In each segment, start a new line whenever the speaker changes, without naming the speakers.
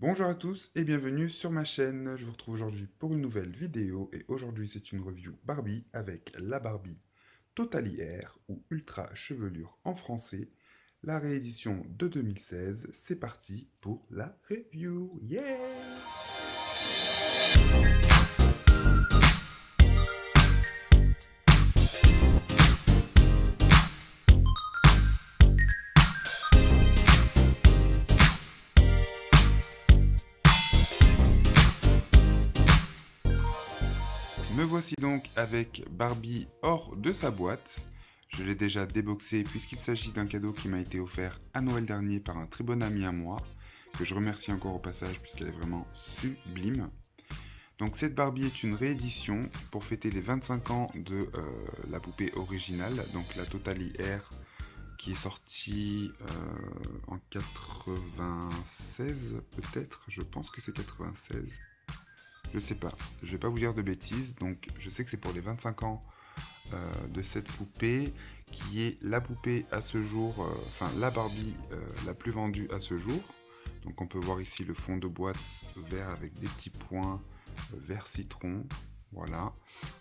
Bonjour à tous et bienvenue sur ma chaîne. Je vous retrouve aujourd'hui pour une nouvelle vidéo et aujourd'hui c'est une review Barbie avec la Barbie Totally Air ou Ultra Chevelure en français, la réédition de 2016. C'est parti pour la review. Yeah! Me voici donc avec Barbie hors de sa boîte. Je l'ai déjà déboxé puisqu'il s'agit d'un cadeau qui m'a été offert à Noël dernier par un très bon ami à moi, que je remercie encore au passage puisqu'elle est vraiment sublime. Donc cette Barbie est une réédition pour fêter les 25 ans de la poupée originale, donc la Totally Air, qui est sortie en 96 peut-être, je pense que c'est 96. Je sais pas, je vais pas vous dire de bêtises, donc je sais que c'est pour les 25 ans de cette poupée, qui est la poupée à ce jour, enfin la Barbie la plus vendue à ce jour. Donc on peut voir ici le fond de boîte vert avec des petits points vert citron, voilà.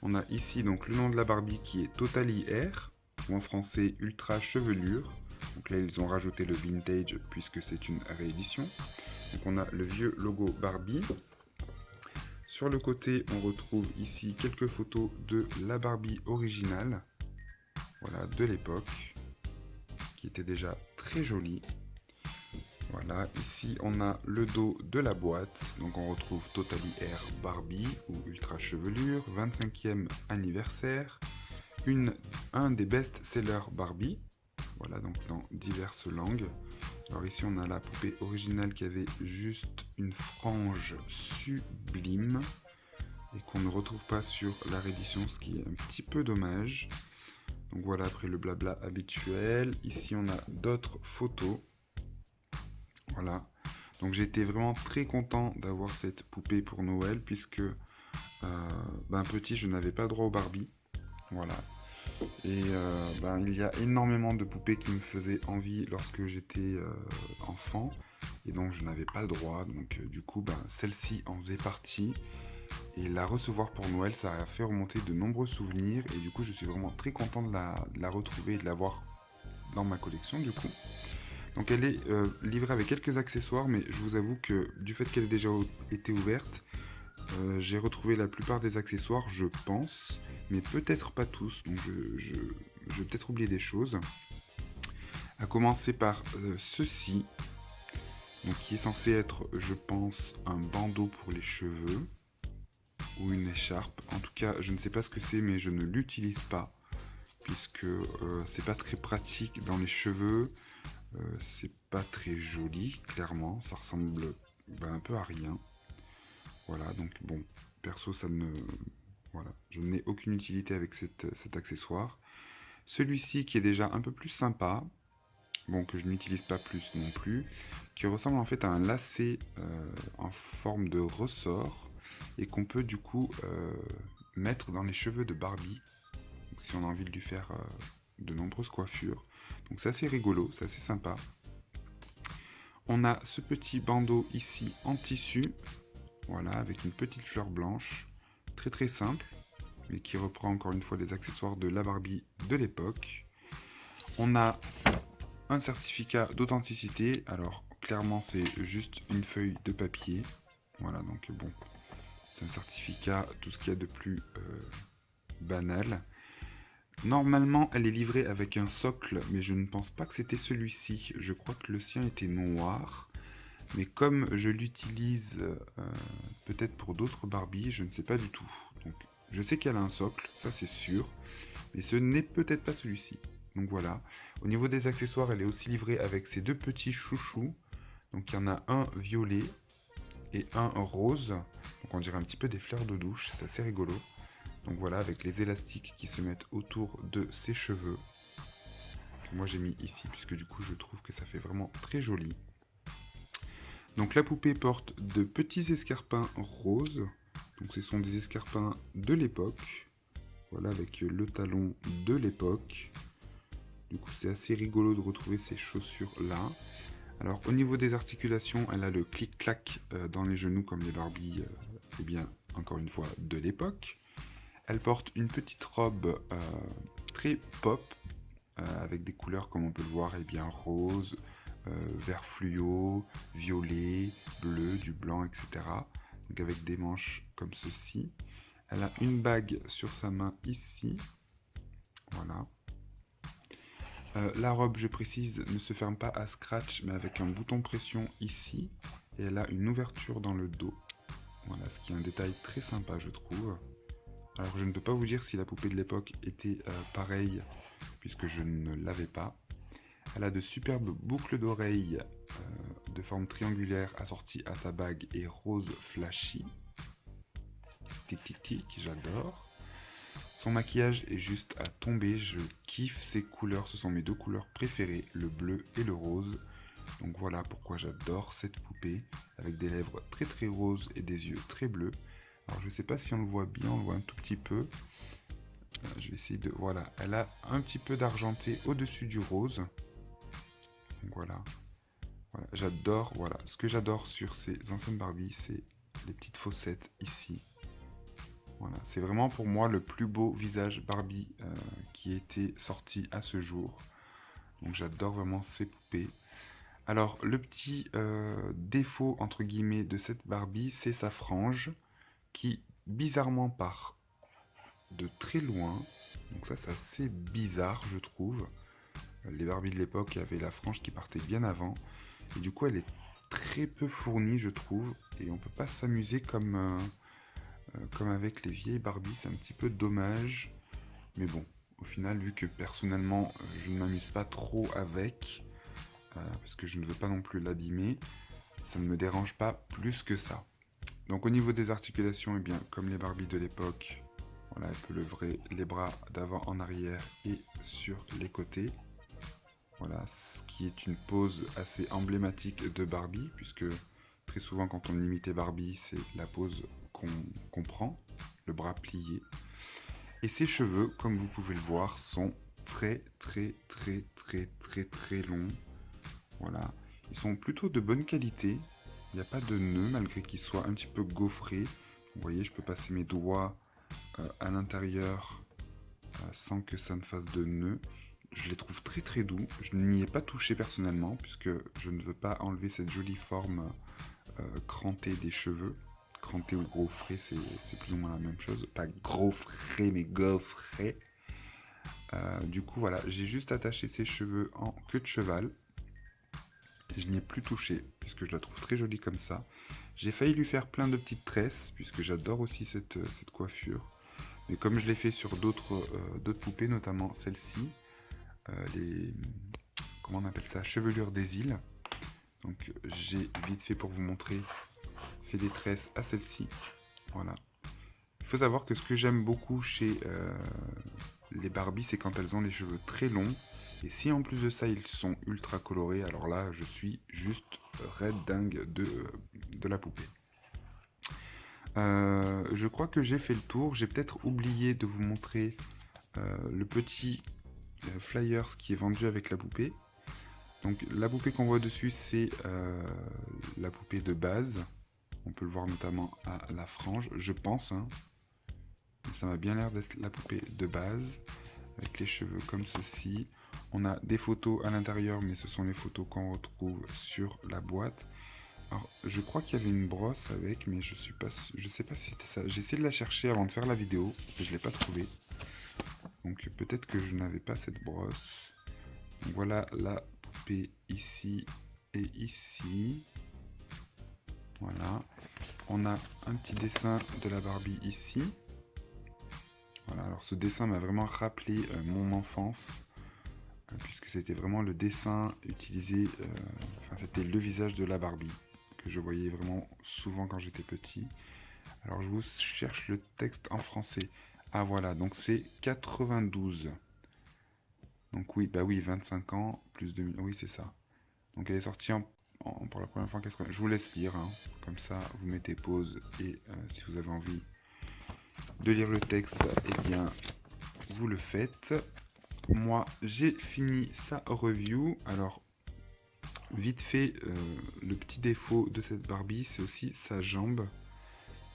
On a ici donc le nom de la Barbie qui est Totally Air, ou en français Ultra Chevelure. Donc là ils ont rajouté le vintage puisque c'est une réédition. Donc on a le vieux logo Barbie. Sur le côté, on retrouve ici quelques photos de la Barbie originale, voilà, de l'époque, qui était déjà très jolie. Voilà, ici on a le dos de la boîte, donc on retrouve Totally Air Barbie ou Ultra Chevelure, 25e anniversaire, un des best-sellers Barbie, voilà, donc dans diverses langues. Alors ici on a la poupée originale qui avait juste une frange sublime et qu'on ne retrouve pas sur la réédition, ce qui est un petit peu dommage. Donc voilà, après le blabla habituel, ici on a d'autres photos. Voilà, donc j'ai été vraiment très content d'avoir cette poupée pour Noël, puisque petit je n'avais pas droit au Barbie. Voilà, et il y a énormément de poupées qui me faisaient envie lorsque j'étais enfant, et donc je n'avais pas le droit, donc du coup celle-ci en faisait partie. Et la recevoir pour Noël, ça a fait remonter de nombreux souvenirs, et du coup je suis vraiment très content de la retrouver et de l'avoir dans ma collection du coup. Donc elle est livrée avec quelques accessoires, mais je vous avoue que du fait qu'elle ait déjà été ouverte, j'ai retrouvé la plupart des accessoires, je pense, mais peut-être pas tous, donc je vais peut-être oublier des choses. À commencer par ceci, donc qui est censé être, je pense, un bandeau pour les cheveux, ou une écharpe. En tout cas, je ne sais pas ce que c'est, mais je ne l'utilise pas, puisque c'est pas très pratique dans les cheveux. C'est pas très joli, clairement, ça ressemble un peu à rien. Voilà, donc bon, perso, ça ne... Voilà, je n'ai aucune utilité avec cet accessoire. Celui-ci qui est déjà un peu plus sympa, bon, que je n'utilise pas plus non plus, qui ressemble en fait à un lacet en forme de ressort, et qu'on peut du coup mettre dans les cheveux de Barbie, donc, si on a envie de lui faire de nombreuses coiffures. Donc c'est assez rigolo, c'est assez sympa. On a ce petit bandeau ici en tissu, voilà, avec une petite fleur blanche, très très simple, mais qui reprend encore une fois les accessoires de la Barbie de l'époque. On a un certificat d'authenticité, alors clairement c'est juste une feuille de papier, voilà, donc bon, c'est un certificat, tout ce qu'il y a de plus banal. Normalement, elle est livrée avec un socle, mais je ne pense pas que c'était celui-ci. Je crois que le sien était noir. Mais comme je l'utilise peut-être pour d'autres Barbie, je ne sais pas du tout. Donc, je sais qu'elle a un socle, ça c'est sûr. Mais ce n'est peut-être pas celui-ci. Donc voilà. Au niveau des accessoires, elle est aussi livrée avec ces deux petits chouchous. Donc il y en a un violet et un rose. Donc on dirait un petit peu des fleurs de douche, c'est assez rigolo. Donc voilà, avec les élastiques qui se mettent autour de ses cheveux. Que moi j'ai mis ici, puisque du coup je trouve que ça fait vraiment très joli. Donc la poupée porte de petits escarpins roses. Donc ce sont des escarpins de l'époque. Voilà, avec le talon de l'époque. Du coup c'est assez rigolo de retrouver ces chaussures là. Alors au niveau des articulations, elle a le clic-clac dans les genoux comme les Barbie, eh bien encore une fois de l'époque. Elle porte une petite robe très pop, avec des couleurs comme on peut le voir, eh bien rose, vert fluo, violet, bleu, du blanc, etc. Donc avec des manches comme ceci. Elle a une bague sur sa main ici. Voilà. La robe, je précise, ne se ferme pas à scratch, mais avec un bouton pression ici. Et elle a une ouverture dans le dos. Voilà, ce qui est un détail très sympa, je trouve. Alors, je ne peux pas vous dire si la poupée de l'époque était pareille, puisque je ne l'avais pas. Elle a de superbes boucles d'oreilles de forme triangulaire assorties à sa bague et rose flashy. Tic tic tic, j'adore. Son maquillage est juste à tomber, je kiffe ses couleurs, ce sont mes deux couleurs préférées, le bleu et le rose. Donc voilà pourquoi j'adore cette poupée, avec des lèvres très très roses et des yeux très bleus. Alors je sais pas si on le voit bien, on le voit un tout petit peu. Je vais essayer de... Voilà, elle a un petit peu d'argenté au-dessus du rose. Donc voilà. Voilà, j'adore, voilà. Ce que j'adore sur ces anciennes Barbie, c'est les petites fossettes ici. Voilà, c'est vraiment pour moi le plus beau visage Barbie qui a été sorti à ce jour. Donc j'adore vraiment ces poupées. Alors le petit défaut entre guillemets de cette Barbie, c'est sa frange qui bizarrement part de très loin. Donc ça c'est assez bizarre je trouve. Les Barbies de l'époque avaient la frange qui partait bien avant. Et du coup elle est très peu fournie je trouve. Et on peut pas s'amuser comme avec les vieilles Barbie, c'est un petit peu dommage. Mais bon, au final, vu que personnellement, je ne m'amuse pas trop avec, parce que je ne veux pas non plus l'abîmer, ça ne me dérange pas plus que ça. Donc au niveau des articulations, eh bien, comme les Barbie de l'époque, voilà, elle peut lever les bras d'avant en arrière et sur les côtés. Voilà, ce qui est une pose assez emblématique de Barbie, puisque très souvent quand on imitait Barbie, c'est la pose qu'on prend, le bras plié. Et ses cheveux, comme vous pouvez le voir, sont très très très très très très longs. Voilà, ils sont plutôt de bonne qualité. Il n'y a pas de nœuds malgré qu'ils soient un petit peu gaufrés. Vous voyez, je peux passer mes doigts à l'intérieur sans que ça ne fasse de nœuds. Je les trouve très très doux. Je n'y ai pas touché personnellement puisque je ne veux pas enlever cette jolie forme crantée des cheveux. Cranté ou gaufré, c'est plus ou moins la même chose. Pas gaufré, mais gaufré. Du coup, voilà, j'ai juste attaché ses cheveux en queue de cheval. Je n'y ai plus touché, puisque je la trouve très jolie comme ça. J'ai failli lui faire plein de petites tresses, puisque j'adore aussi cette coiffure. Mais comme je l'ai fait sur d'autres poupées, notamment celle-ci, les... comment on appelle ça, chevelure des îles. Donc j'ai vite fait pour vous montrer, fait des tresses à celle-ci. Voilà. Il faut savoir que ce que j'aime beaucoup chez les Barbie, c'est quand elles ont les cheveux très longs. Et si en plus de ça, ils sont ultra colorés, alors là, je suis juste red dingue de la poupée. Je crois que j'ai fait le tour. J'ai peut-être oublié de vous montrer le petit flyers qui est vendu avec la poupée. Donc la poupée qu'on voit dessus, c'est la poupée de base. On peut le voir notamment à la frange, je pense. Hein. Ça m'a bien l'air d'être la poupée de base, avec les cheveux comme ceci. On a des photos à l'intérieur, mais ce sont les photos qu'on retrouve sur la boîte. Alors, je crois qu'il y avait une brosse avec, mais je sais pas si c'était ça. J'ai essayé de la chercher avant de faire la vidéo, et je l'ai pas trouvée. Donc peut-être que je n'avais pas cette brosse. Donc, voilà la poupée ici et ici. Voilà. On a un petit dessin de la Barbie ici. Voilà, alors ce dessin m'a vraiment rappelé mon enfance, puisque c'était vraiment le dessin utilisé, enfin c'était le visage de la Barbie, que je voyais vraiment souvent quand j'étais petit. Alors je vous cherche le texte en français. Ah voilà, donc c'est 92. Donc oui, bah oui, 25 ans, plus 2000, oui c'est ça. Donc elle est sortie pour la première fois en 80. Je vous laisse lire, hein. Comme ça vous mettez pause et si vous avez envie de lire le texte, eh bien vous le faites. Moi j'ai fini sa review. Alors Vite fait, le petit défaut de cette Barbie, c'est aussi sa jambe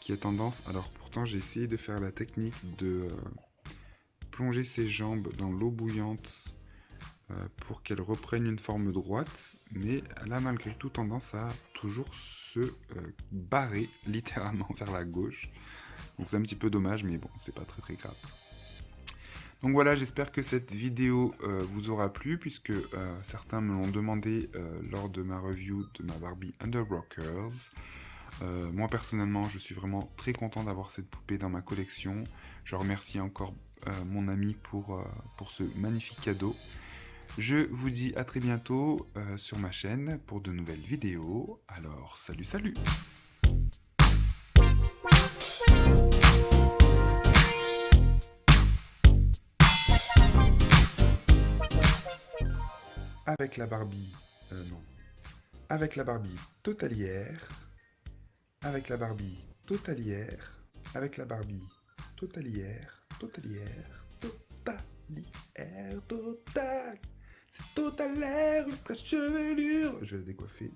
qui a tendance... Alors pourtant j'ai essayé de faire la technique de plonger ses jambes dans l'eau bouillante pour qu'elle reprenne une forme droite, mais elle a malgré tout tendance à toujours se barrer littéralement vers la gauche. Donc c'est un petit peu dommage, mais bon, c'est pas très grave. Donc voilà, j'espère que cette vidéo vous aura plu, puisque certains me l'ont demandé lors de ma review de ma Barbie Underrockers. Moi personnellement, je suis vraiment très content d'avoir cette poupée dans ma collection. Je remercie encore mon ami pour ce magnifique cadeau. Je vous dis à très bientôt sur ma chaîne pour de nouvelles vidéos. Alors, salut, salut! Avec la Barbie... non. Avec la Barbie totalière... Avec la Barbie totalière... Avec la Barbie totalière... Totalière... Totalière... Total... C'est totalaire, ultra chevelure. Je vais la décoiffer.